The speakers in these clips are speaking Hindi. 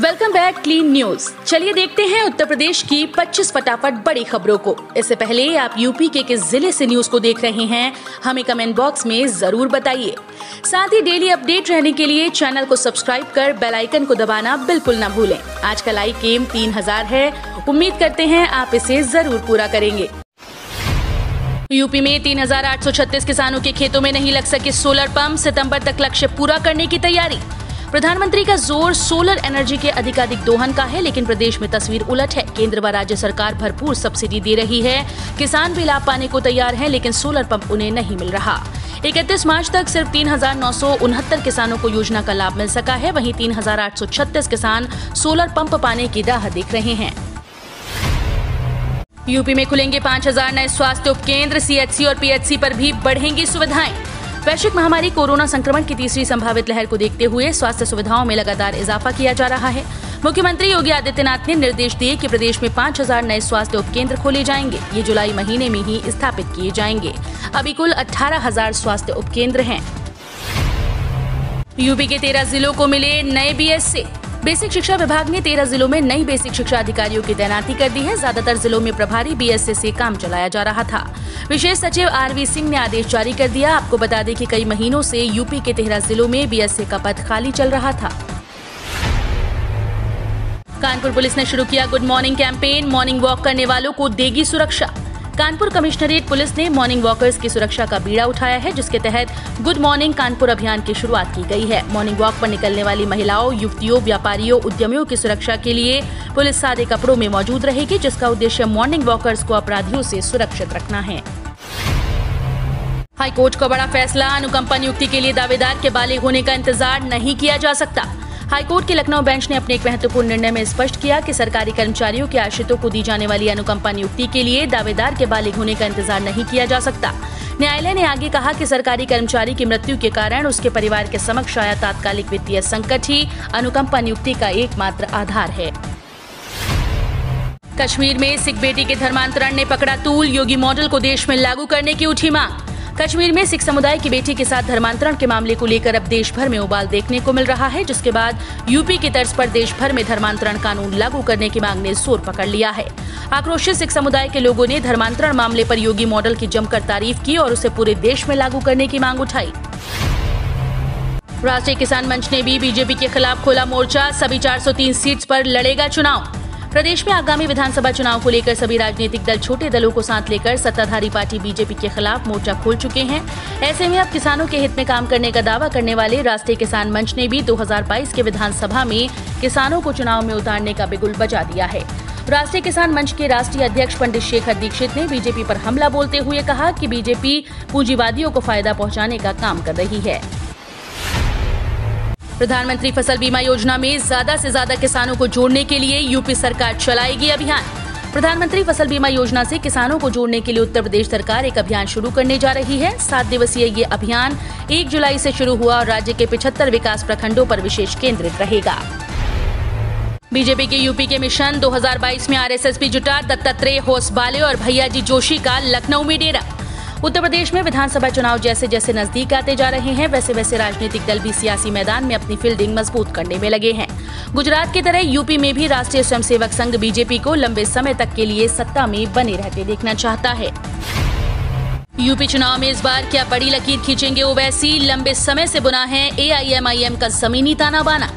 Welcome back clean news. चलिए देखते हैं उत्तर प्रदेश की 25 फटाफट बड़ी खबरों को। इससे पहले आप यूपी के किस जिले से न्यूज को देख रहे हैं, हमें कमेंट बॉक्स में जरूर बताइए। साथ ही डेली अपडेट रहने के लिए चैनल को सब्सक्राइब कर बेल आइकन को दबाना बिल्कुल न भूलें। आज का लाइक एम 3000 है, उम्मीद करते हैं आप इसे जरूर पूरा करेंगे। यूपी में 3836 किसानों के खेतों में नहीं लग सके सोलर पंप, सितंबर तक लक्ष्य पूरा करने की तैयारी। प्रधानमंत्री का जोर सोलर एनर्जी के अधिकाधिक दोहन का है, लेकिन प्रदेश में तस्वीर उलट है। केंद्र व राज्य सरकार भरपूर सब्सिडी दे रही है, किसान भी लाभ पाने को तैयार हैं, लेकिन सोलर पंप उन्हें नहीं मिल रहा। 31 मार्च तक सिर्फ 3969 किसानों को योजना का लाभ मिल सका है। वहीं 3836 किसान सोलर पंप पाने की राह देख रहे हैं। यूपी में खुलेंगे 5000 नए स्वास्थ्य उपकेंद्र, सीएचसी और पीएचसी पर भी बढ़ेंगी सुविधाएं। वैश्विक महामारी कोरोना संक्रमण की तीसरी संभावित लहर को देखते हुए स्वास्थ्य सुविधाओं में लगातार इजाफा किया जा रहा है। मुख्यमंत्री योगी आदित्यनाथ ने निर्देश दिए कि प्रदेश में 5000 नए स्वास्थ्य उपकेंद्र खोले जाएंगे। ये जुलाई महीने में ही स्थापित किए जाएंगे। अभी कुल 18000 स्वास्थ्य उपकेंद्र हैं। यूपी के 13 जिलों को मिले नए बीएसए। बेसिक शिक्षा विभाग ने 13 जिलों में नई बेसिक शिक्षा अधिकारियों की तैनाती कर दी है। ज्यादातर जिलों में प्रभारी बीएसए से काम चलाया जा रहा था। विशेष सचिव आरवी सिंह ने आदेश जारी कर दिया। आपको बता दें कि कई महीनों से यूपी के 13 जिलों में बीएसए का पद खाली चल रहा था। कानपुर पुलिस ने शुरू किया good morning campaign, morning walk करने वालों को देगी सुरक्षा। कानपुर कमिश्नरेट पुलिस ने मॉर्निंग वॉकर्स की सुरक्षा का बीड़ा उठाया है, जिसके तहत गुड मॉर्निंग कानपुर अभियान की शुरुआत की गई है। मॉर्निंग वॉक पर निकलने वाली महिलाओं, युवतियों, व्यापारियों, उद्यमियों की सुरक्षा के लिए पुलिस सादे कपड़ों में मौजूद रहेगी, जिसका उद्देश्य मॉर्निंग वॉकर्स को अपराधियों से सुरक्षित रखना है। हाईकोर्ट का बड़ा फैसला, अनुकंपा नियुक्ति के लिए दावेदार के बालिग होने का इंतजार नहीं किया जा सकता। हाईकोर्ट के लखनऊ बेंच ने अपने एक महत्वपूर्ण निर्णय में स्पष्ट किया कि सरकारी कर्मचारियों के आश्रितों को दी जाने वाली अनुकंपा नियुक्ति के लिए दावेदार के बालिग होने का इंतजार नहीं किया जा सकता। न्यायालय ने आगे कहा कि सरकारी कर्मचारी की मृत्यु के कारण उसके परिवार के समक्ष आया तात्कालिक वित्तीय संकट ही अनुकंपा नियुक्ति का एकमात्र आधार है। कश्मीर में सिख बेटी के धर्मांतरण ने पकड़ा तूल, योगी मॉडल को देश में लागू करने की उठी मांग। कश्मीर में सिख समुदाय की बेटी के साथ धर्मांतरण के मामले को लेकर अब देश भर में उबाल देखने को मिल रहा है, जिसके बाद यूपी की तर्ज पर देश भर में धर्मांतरण कानून लागू करने की मांग ने जोर पकड़ लिया है। आक्रोशित सिख समुदाय के लोगों ने धर्मांतरण मामले पर योगी मॉडल की जमकर तारीफ की और उसे पूरे देश में लागू करने की मांग उठाई। राष्ट्रीय किसान मंच ने भी बीजेपी के खिलाफ खोला मोर्चा, सभी 403 सीट्स पर लड़ेगा चुनाव। प्रदेश में आगामी विधानसभा चुनाव को लेकर सभी राजनीतिक दल छोटे दलों को साथ लेकर सत्ताधारी पार्टी बीजेपी के खिलाफ मोर्चा खोल चुके हैं। ऐसे में अब किसानों के हित में काम करने का दावा करने वाले राष्ट्रीय किसान मंच ने भी 2022 के विधानसभा में किसानों को चुनाव में उतारने का बिगुल बजा दिया है। राष्ट्रीय किसान मंच के राष्ट्रीय अध्यक्ष पंडित शेखर दीक्षित ने बीजेपी पर हमला बोलते हुए कहा कि बीजेपी पूंजीवादियों को फायदा पहुंचाने का काम कर रही है। प्रधानमंत्री फसल बीमा योजना में ज्यादा से ज्यादा किसानों को जोड़ने के लिए यूपी सरकार चलाएगी अभियान। प्रधानमंत्री फसल बीमा योजना से किसानों को जोड़ने के लिए उत्तर प्रदेश सरकार एक अभियान शुरू करने जा रही है। 7 दिवसीय ये अभियान 1 जुलाई से शुरू हुआ और राज्य के 75 विकास प्रखंडों पर विशेष केंद्रित रहेगा। बीजेपी के यूपी के मिशन 2022 में आरएसएस भी जुटा, दत्तात्रेय होसबाले और भैयाजी जोशी का लखनऊ में डेरा। उत्तर प्रदेश में विधानसभा चुनाव जैसे जैसे नजदीक आते जा रहे हैं, वैसे वैसे राजनीतिक दल भी सियासी मैदान में अपनी फील्डिंग मजबूत करने में लगे हैं। गुजरात की तरह यूपी में भी राष्ट्रीय स्वयंसेवक संघ बीजेपी को लंबे समय तक के लिए सत्ता में बने रहते देखना चाहता है। यूपी चुनाव में इस बार क्या बड़ी लकीर खींचेंगे ओवैसी, लंबे समय से बुना है एआईएमआईएम का जमीनी ताना बाना।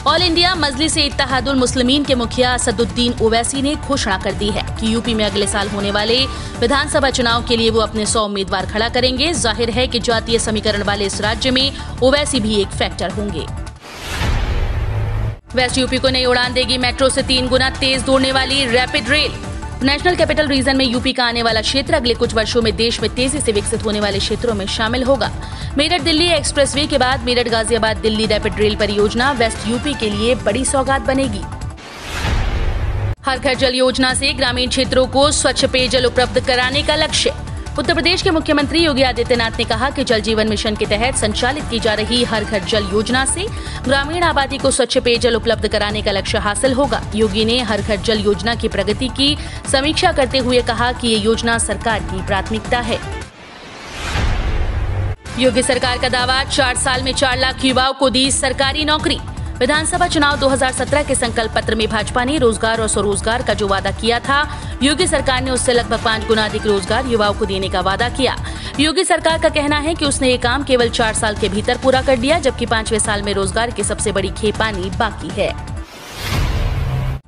ऑल इंडिया मजलिस-ए-इत्तेहादुल मुस्लिमीन के मुखिया असदुद्दीन ओवैसी ने घोषणा कर दी है कि यूपी में अगले साल होने वाले विधानसभा चुनाव के लिए वो अपने 100 उम्मीदवार खड़ा करेंगे। जाहिर है कि जातीय समीकरण वाले इस राज्य में ओवैसी भी एक फैक्टर होंगे। वेस्ट यूपी को नई उड़ान देगी मेट्रो से 3 गुना तेज दौड़ने वाली rapid rail. National capital region में यूपी का आने वाला क्षेत्र अगले कुछ वर्षों में देश में तेजी से विकसित होने वाले क्षेत्रों में शामिल होगा। मेरठ दिल्ली एक्सप्रेसवे के बाद मेरठ गाजियाबाद दिल्ली रैपिड रेल परियोजना वेस्ट यूपी के लिए बड़ी सौगात बनेगी। हर घर जल योजना से ग्रामीण क्षेत्रों को स्वच्छ पेयजल उपलब्ध कराने का लक्ष्य। उत्तर प्रदेश के मुख्यमंत्री योगी आदित्यनाथ ने कहा कि जल जीवन मिशन के तहत संचालित की जा रही हर घर जल योजना से ग्रामीण आबादी को स्वच्छ पेयजल उपलब्ध कराने का लक्ष्य हासिल होगा। योगी ने हर घर जल योजना की प्रगति की समीक्षा करते हुए कहा कि ये योजना सरकार की प्राथमिकता है। योगी सरकार का दावा, 4 साल में 4 लाख युवाओं को दी सरकारी नौकरी। विधानसभा चुनाव 2017 के संकल्प पत्र में भाजपा ने रोजगार और स्वरोजगार का जो वादा किया था, योगी सरकार ने उससे लगभग 5 गुना अधिक रोजगार युवाओं को देने का वादा किया। योगी सरकार का कहना है कि उसने ये काम केवल 4 साल के भीतर पूरा कर दिया, जबकि 5वें साल में रोजगार की सबसे बड़ी खेप पानी बाकी है।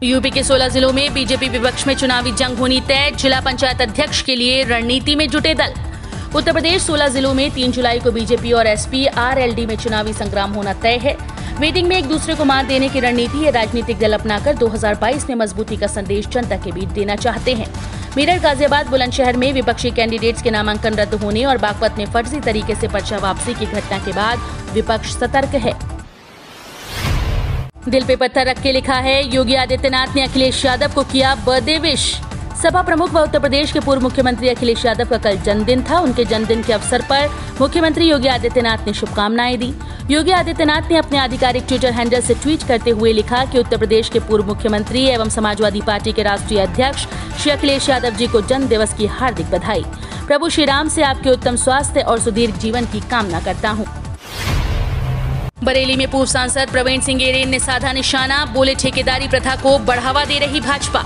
यूपी के 16 जिलों में बीजेपी विपक्ष में चुनावी जंग होनी तय, जिला पंचायत अध्यक्ष के लिए रणनीति में जुटे दल। उत्तर प्रदेश 16 जिलों में 3 जुलाई को बीजेपी और एसपी आरएलडी में चुनावी संग्राम होना तय है। मीटिंग में एक दूसरे को मात देने की रणनीति ये राजनीतिक दल अपनाकर 2022 में मजबूती का संदेश जनता के बीच देना चाहते हैं। मेरठ, गाजियाबाद, बुलंदशहर में विपक्षी कैंडिडेट्स के नामांकन रद्द होने और बागपत में फर्जी तरीके से पर्चा वापसी की घटना के बाद विपक्ष सतर्क है। दिल पे पत्थर रख के लिखा है, योगी आदित्यनाथ ने अखिलेश यादव को किया बर्थडे विश। सपा प्रमुख व उत्तर प्रदेश के पूर्व मुख्यमंत्री अखिलेश यादव का कल जन्मदिन था। उनके जन्मदिन के अवसर पर मुख्यमंत्री योगी आदित्यनाथ ने शुभकामनाएं दी। योगी आदित्यनाथ ने अपने आधिकारिक ट्विटर हैंडल से ट्वीट करते हुए लिखा कि उत्तर प्रदेश के पूर्व मुख्यमंत्री एवं समाजवादी पार्टी के राष्ट्रीय अध्यक्ष श्री अखिलेश यादव जी को जन्म दिवस की हार्दिक बधाई। प्रभु श्री राम से आपके उत्तम स्वास्थ्य और सुदीर्घ जीवन की कामना करता हूँ। बरेली में पूर्व सांसद प्रवीण सिंह एरेन ने साधा निशाना, बोले ठेकेदारी प्रथा को बढ़ावा दे रही भाजपा।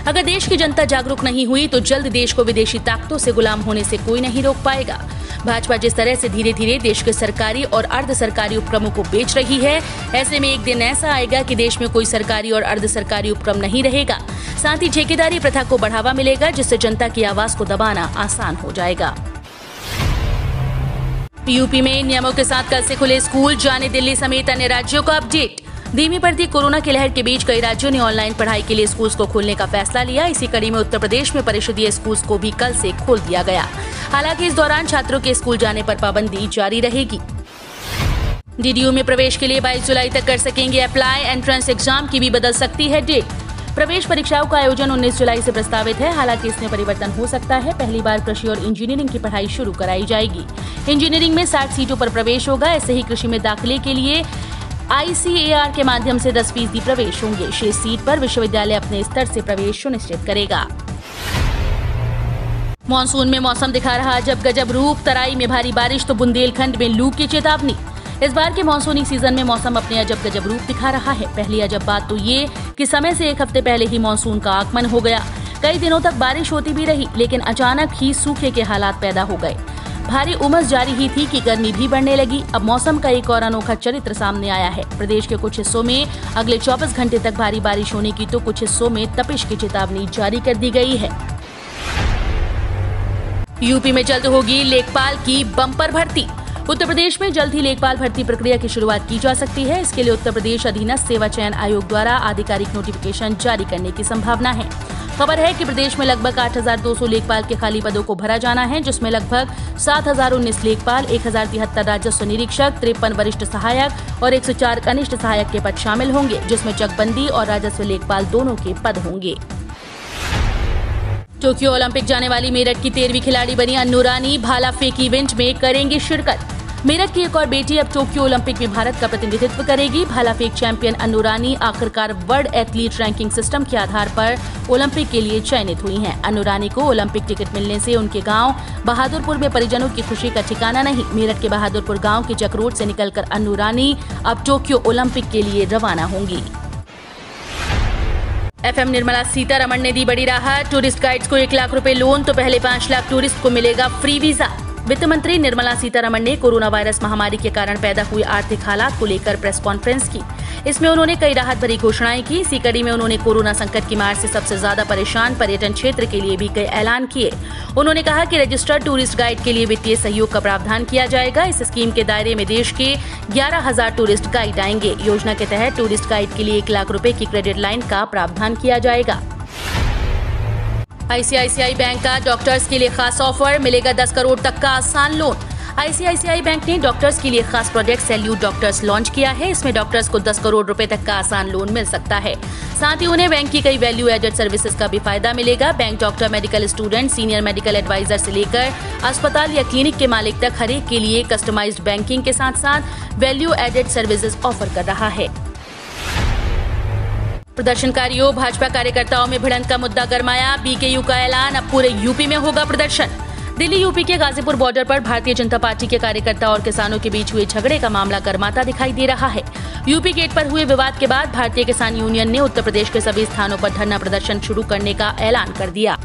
अगर देश की जनता जागरूक नहीं हुई तो जल्द देश को विदेशी ताकतों से गुलाम होने से कोई नहीं रोक पाएगा। भाजपा जिस तरह से धीरे धीरे देश के सरकारी और अर्ध सरकारी उपक्रमों को बेच रही है, ऐसे में एक दिन ऐसा आएगा कि देश में कोई सरकारी और अर्ध सरकारी उपक्रम नहीं रहेगा। साथ ही ठेकेदारी प्रथा को बढ़ावा मिलेगा, जिससे जनता की आवाज को दबाना आसान हो जाएगा। यूपी में नियमों के साथ कल से खुले स्कूल, जाने दिल्ली समेत अन्य राज्यों का अपडेट। धीमी पड़ती कोरोना की लहर के बीच कई राज्यों ने ऑनलाइन पढ़ाई के लिए स्कूल्स को खोलने का फैसला लिया। इसी कड़ी में उत्तर प्रदेश में परिषदीय स्कूल्स को भी कल से खोल दिया गया। हालांकि इस दौरान छात्रों के स्कूल जाने पर पाबंदी जारी रहेगी। डीडीयू में प्रवेश के लिए 22 जुलाई तक कर सकेंगे अप्लाई। एंट्रेंस एग्जाम की भी बदल सकती है डेट। प्रवेश परीक्षाओं का आयोजन 19 जुलाई से प्रस्तावित है। हालांकि इसमें परिवर्तन हो सकता है। पहली बार कृषि और इंजीनियरिंग की पढ़ाई शुरू कराई जाएगी। इंजीनियरिंग में 60 सीटों पर प्रवेश होगा। ऐसे ही कृषि में दाखिले के लिए ICAR के माध्यम से 10% प्रवेश होंगे। शेष सीट पर विश्वविद्यालय अपने स्तर से प्रवेश सुनिश्चित करेगा। मॉनसून में मौसम दिखा रहा अजब गजब रूप, तराई में भारी बारिश तो बुंदेलखंड में लू की चेतावनी। इस बार के मॉनसूनी सीजन में मौसम अपने अजब गजब रूप दिखा रहा है। पहली अजब बात तो ये कि समय से 1 हफ्ते पहले ही मॉनसून का आगमन हो गया। कई दिनों तक बारिश होती भी रही, लेकिन अचानक ही सूखे के हालात पैदा हो गए। भारी उमस जारी ही थी कि गर्मी भी बढ़ने लगी। अब मौसम का एक और अनोखा चरित्र सामने आया है। प्रदेश के कुछ हिस्सों में अगले 24 घंटे तक भारी बारिश होने की तो कुछ हिस्सों में तपिश की चेतावनी जारी कर दी गई है। यूपी में जल्द होगी लेखपाल की बम्पर भर्ती। उत्तर प्रदेश में जल्द ही लेखपाल भर्ती प्रक्रिया की शुरुआत की जा सकती है। इसके लिए उत्तर प्रदेश अधीनस्थ सेवा चयन आयोग द्वारा आधिकारिक नोटिफिकेशन जारी करने की संभावना है। खबर है कि प्रदेश में लगभग 8,200 लेखपाल के खाली पदों को भरा जाना है, जिसमें लगभग 7,019 लेखपाल, 1,073 राजस्व निरीक्षक, 53 वरिष्ठ सहायक और 104 कनिष्ठ सहायक के पद शामिल होंगे, जिसमें चकबंदी और राजस्व लेखपाल दोनों के पद होंगे। टोक्यो ओलंपिक जाने वाली मेरठ की 13वीं खिलाड़ी बनी अन्नू रानी भाला फेंक इवेंट में करेंगी शिरकत। मेरठ की एक और बेटी अब टोक्यो ओलंपिक में भारत का प्रतिनिधित्व करेगी। भाला फेंक चैंपियन अन्नू रानी आखिरकार वर्ल्ड एथलीट रैंकिंग सिस्टम के आधार पर ओलंपिक के लिए चयनित हुई हैं। अन्नू रानी को ओलंपिक टिकट मिलने से उनके गांव बहादुरपुर में परिजनों की खुशी का ठिकाना नहीं। मेरठ के बहादुरपुर गांव के चक रोड से निकलकर अन्नू रानी अब टोक्यो ओलंपिक के लिए रवाना होंगी। FM निर्मला सीतारमण ने दी बड़ी राहत। टूरिस्ट गाइड्स को 1 लाख रुपए लोन तो पहले 5 लाख टूरिस्ट को मिलेगा फ्री वीजा। वित्त मंत्री निर्मला सीतारमण ने कोरोना वायरस महामारी के कारण पैदा हुए आर्थिक हालात को लेकर प्रेस कॉन्फ्रेंस की। इसमें उन्होंने कई राहत भरी घोषणाएं की। इसी कड़ी में उन्होंने कोरोना संकट की मार से सबसे ज्यादा परेशान पर्यटन क्षेत्र के लिए भी कई ऐलान किए। उन्होंने कहा कि रजिस्टर्ड टूरिस्ट गाइड के लिए वित्तीय सहयोग का प्रावधान किया जाएगा। इस स्कीम के दायरे में देश के 11,000 टूरिस्ट गाइड आएंगे। योजना के तहत टूरिस्ट गाइड के लिए 1 लाख रुपए की क्रेडिट लाइन का प्रावधान किया जाएगा। ICICI बैंक का डॉक्टर्स के लिए खास ऑफर, मिलेगा 10 करोड़ तक का आसान लोन। ICICI बैंक ने डॉक्टर्स के लिए खास प्रोजेक्ट सैल्यूट डॉक्टर्स लॉन्च किया है। इसमें डॉक्टर्स को 10 करोड़ रुपए तक का आसान लोन मिल सकता है। साथ ही उन्हें बैंक की कई वैल्यू एडेड सर्विसेज का भी फायदा मिलेगा। Bank doctor, medical student, senior medical adviser से लेकर अस्पताल या क्लिनिक के मालिक तक हर एक के लिए कस्टमाइज्ड बैंकिंग के साथ साथ वैल्यू एडेड सर्विसेज ऑफर कर रहा है। प्रदर्शनकारियों, भाजपा कार्यकर्ताओं में भिड़ंत का मुद्दा गरमाया। BKU का ऐलान, अब पूरे यूपी में होगा प्रदर्शन। दिल्ली यूपी के गाजीपुर बॉर्डर पर भारतीय जनता पार्टी के कार्यकर्ता और किसानों के बीच हुए झगड़े का मामला गर्माता दिखाई दे रहा है। यूपी गेट पर हुए विवाद के बाद भारतीय किसान यूनियन ने उत्तर प्रदेश के सभी स्थानों पर धरना प्रदर्शन शुरू करने का ऐलान कर दिया।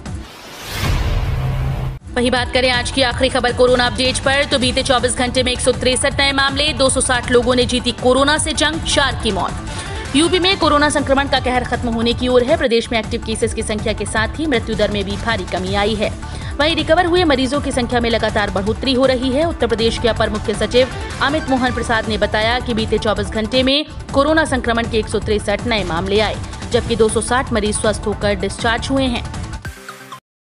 वहीं बात करें आज की आखिरी खबर कोरोना अपडेट पर, तो बीते 24 घंटे में 163 नए मामले, 260 लोगों ने जीती कोरोना से जंग, 4 की मौत। यूपी में कोरोना संक्रमण का कहर खत्म होने की ओर है। प्रदेश में एक्टिव केसेस की संख्या के साथ ही मृत्यु दर में भी भारी कमी आई है। वहीं रिकवर हुए मरीजों की संख्या में लगातार बढ़ोतरी हो रही है। उत्तर प्रदेश के अपर मुख्य सचिव अमित मोहन प्रसाद ने बताया कि बीते 24 घंटे में कोरोना संक्रमण के 163 नए मामले आए, जबकि 260 मरीज स्वस्थ होकर डिस्चार्ज हुए हैं।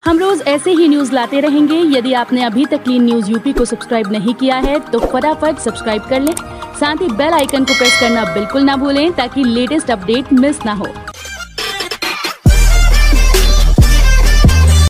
हम रोज ऐसे ही न्यूज लाते रहेंगे। यदि आपने अभी तक क्लीन न्यूज यूपी को सब्सक्राइब नहीं किया है तो फटाफट सब्सक्राइब कर लें। साथ ही बेल आइकन को प्रेस करना बिल्कुल ना भूलें ताकि लेटेस्ट अपडेट मिस ना हो।